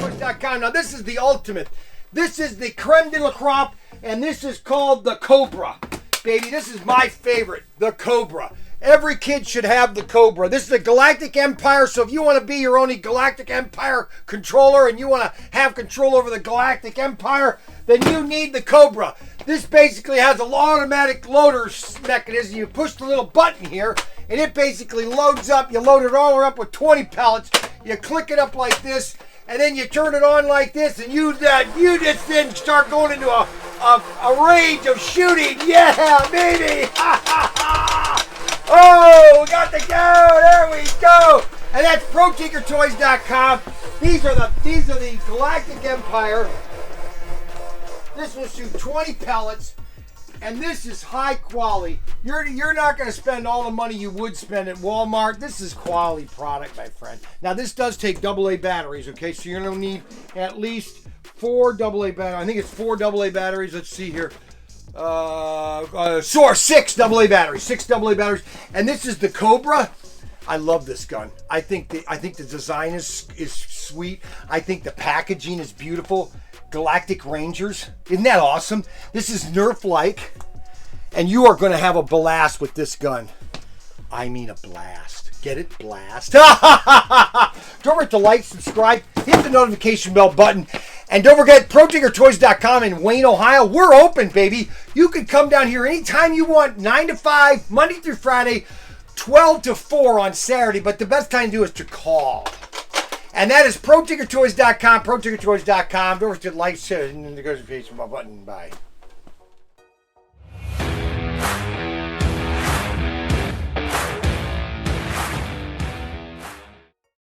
ProTinkerToys.com. Now this is the ultimate. This is the creme de la crop, and this is called the Cobra. Baby, this is my favorite, the Cobra. Every kid should have the Cobra. This is the Galactic Empire, so if you want to be your own Galactic Empire controller and you want to have control over the Galactic Empire, then you need the Cobra. This basically has an automatic loader mechanism. You push the little button here, and it basically loads up. You load it all up with 20 pellets. You click it up like this, and then you turn it on like this, and you just then start going into a range of shooting. Yeah, baby! Oh, we got the go! There we go! And that's ProTinkerToys.com. These are the Galactic Empire. This will shoot 20 pellets, and this is high quality. You're not going to spend all the money you would spend at Walmart. This is quality product, my friend. Now this does take AA batteries, okay? So you're going to need at least 4 AA batteries. I think it's 4 AA batteries. Let's see here. 6 AA batteries. 6 AA batteries. And this is the Cobra. I love this gun. I think the design is sweet. I think the packaging is beautiful. Galactic Rangers. Isn't that awesome? This is Nerf-like. And you are going to have a blast with this gun. I mean a blast. Get it? Blast. Don't forget to like, subscribe, hit the notification bell button. And don't forget, ProTinkerToys.com in Wayne, Ohio. We're open, baby. You can come down here anytime you want, 9 to 5, Monday through Friday, 12 to 4 on Saturday. But the best time to do is to call. And that is ProTinkerToys.com, ProTinkerToys.com. Don't forget to like, share, and the notification bell button. Bye.